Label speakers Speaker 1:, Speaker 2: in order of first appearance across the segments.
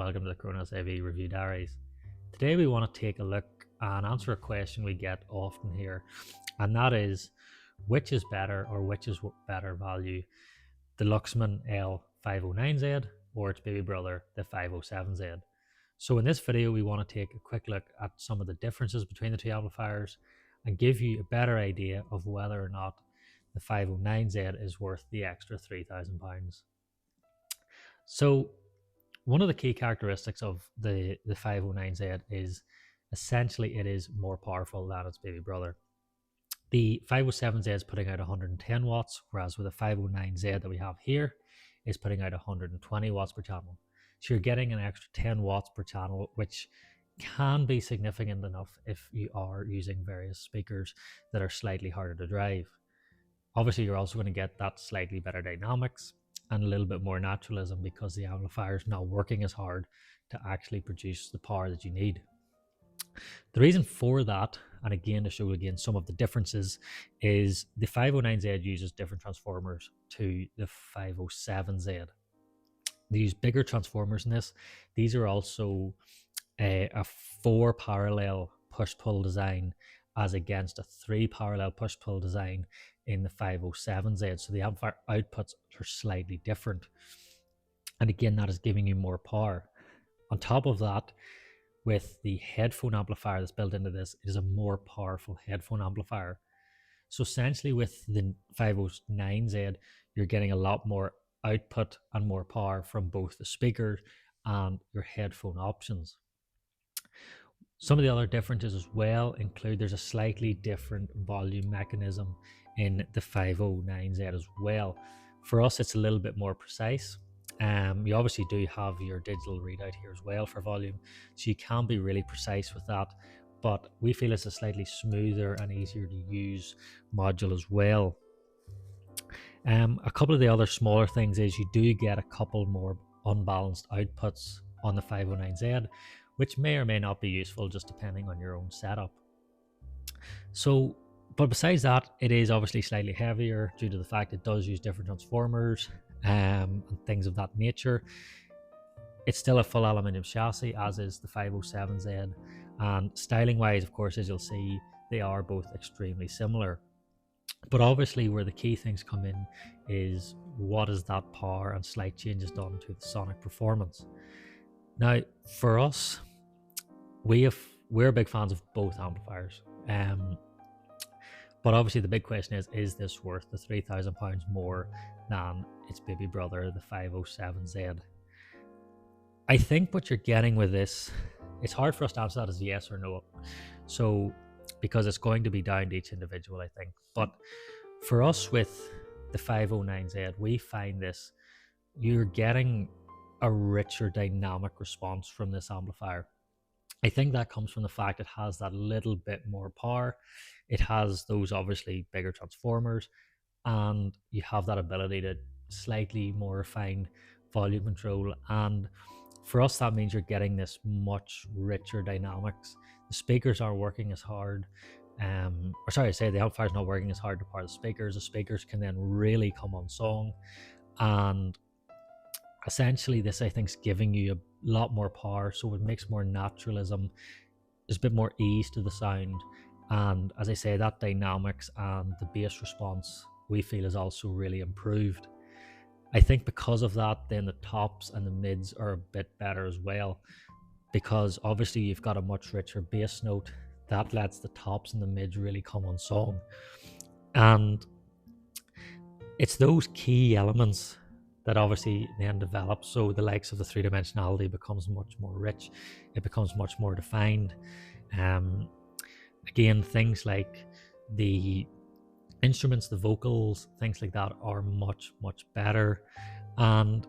Speaker 1: welcome to the Kronos AV Review Diaries. Today we want to take a look and answer a question we get often here, and that is, which is better or which is better value, the Luxman L-509Z or its baby brother, the 507Z. So in this video we want to take a quick look at some of the differences between the two amplifiers and give you a better idea of whether or not the 509Z is worth the extra £3,000. So one of the key characteristics of the 509Z is essentially it is more powerful than its baby brother. The 507Z is putting out 110 watts, whereas with the 509Z that we have here is putting out 120 watts per channel. So you're getting an extra 10 watts per channel, which can be significant enough if you are using various speakers that are slightly harder to drive. Obviously, you're also going to get that slightly better dynamics and a little bit more naturalism because the amplifier is not working as hard to actually produce the power that you need. The reason for that, and again to show again some of the differences, is the 509Z uses different transformers to the 507Z. They use bigger transformers in this. These are also a 4 parallel push-pull design as against a 3 parallel push-pull design in the 507Z. So the amplifier outputs are slightly different. And again, that is giving you more power. On top of that, with the headphone amplifier that's built into this, it is a more powerful headphone amplifier. So essentially with the 509Z, you're getting a lot more output and more power from both the speakers and your headphone options. Some of the other differences as well include there's a slightly different volume mechanism in the 509Z as well. For us, it's a little bit more precise. You obviously do have your digital readout here as well for volume, so you can be really precise with that, but we feel it's a slightly smoother and easier to use module as well. A couple of the other smaller things is you do get a couple more unbalanced outputs on the 509Z, which may or may not be useful just depending on your own setup. So, but besides that, it is obviously slightly heavier due to the fact it does use different transformers and things of that nature. It's still a full aluminium chassis, as is the 507Z, and styling wise, of course, as you'll see, they are both extremely similar. But obviously where the key things come in is what is that power and slight changes done to the sonic performance. Now for us, we're big fans of both amplifiers, but obviously the big question is this worth the £3,000 more than its baby brother, the 507Z? I think what you're getting with this, it's hard for us to answer that as yes or no, so because it's going to be down to each individual, I think. But for us with the 509Z, we find this, you're getting a richer dynamic response from this amplifier. I think that comes from the fact it has that little bit more power. It has those obviously bigger transformers, and you have that ability to slightly more refined volume control. And for us, that means you're getting this much richer dynamics. The speakers aren't working as hard. The amplifier's not working as hard to power the speakers. The speakers can then really come on song. And essentially this, I think, is giving you a lot more power, so it makes more naturalism. There's a bit more ease to the sound, and as I say, that dynamics and the bass response we feel is also really improved. I think because of that, then the tops and the mids are a bit better as well, because obviously you've got a much richer bass note that lets the tops and the mids really come on song. And it's those key elements that obviously then develop, so the likes of the three-dimensionality becomes much more rich, it becomes much more defined. Again, things like the instruments, the vocals, things like that are much better. And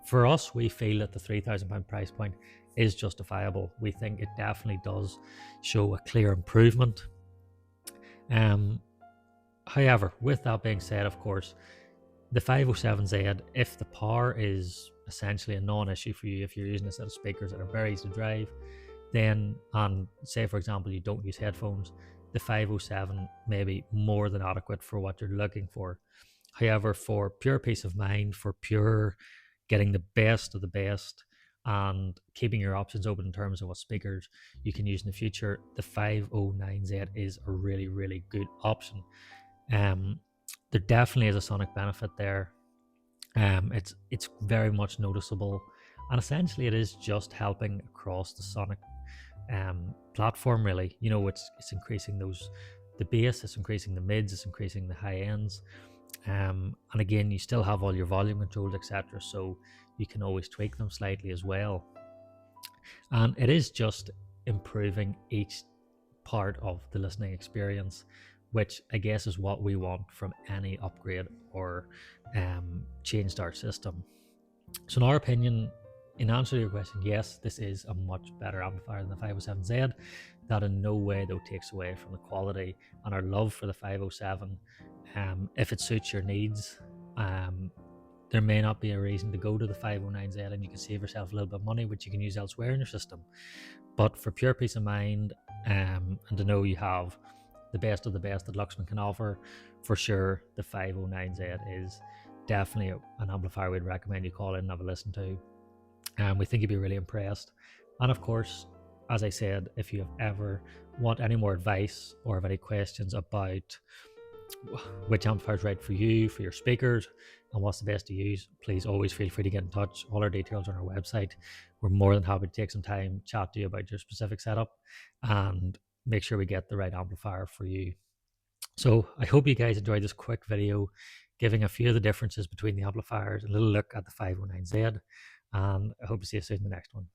Speaker 1: for us, we feel that the £3,000 price point is justifiable. We think it definitely does show a clear improvement. However, with that being said, of course, the 507Z, if the power is essentially a non-issue for you, if you're using a set of speakers that are very easy to drive, then, and say for example you don't use headphones, the 507 may be more than adequate for what you're looking for. However, for pure peace of mind, for pure getting the best of the best, and keeping your options open in terms of what speakers you can use in the future, the 509Z is a really, really good option. There definitely is a sonic benefit there. It's very much noticeable, and essentially it is just helping across the sonic platform. Really, it's increasing the bass, it's increasing the mids, it's increasing the high ends, and again, you still have all your volume controls, etc. So you can always tweak them slightly as well, and it is just improving each part of the listening experience, which I guess is what we want from any upgrade or change to our system. So, in our opinion, in answer to your question, yes, this is a much better amplifier than the 507Z. That in no way, though, takes away from the quality and our love for the 507. If it suits your needs, there may not be a reason to go to the 509Z, and you can save yourself a little bit of money, which you can use elsewhere in your system. But for pure peace of mind, and to know you have the best of the best that Luxman can offer, for sure, the 509Z is definitely an amplifier we'd recommend you call in and have a listen to. We think you'd be really impressed. And of course, as I said, if you ever want any more advice or have any questions about which amplifier is right for you, for your speakers, and what's the best to use, please always feel free to get in touch. All our details are on our website. We're more than happy to take some time, chat to you about your specific setup, and make sure we get the right amplifier for you. So I hope you guys enjoyed this quick video giving a few of the differences between the amplifiers, a little look at the 509Z, and I hope to see you soon in the next one.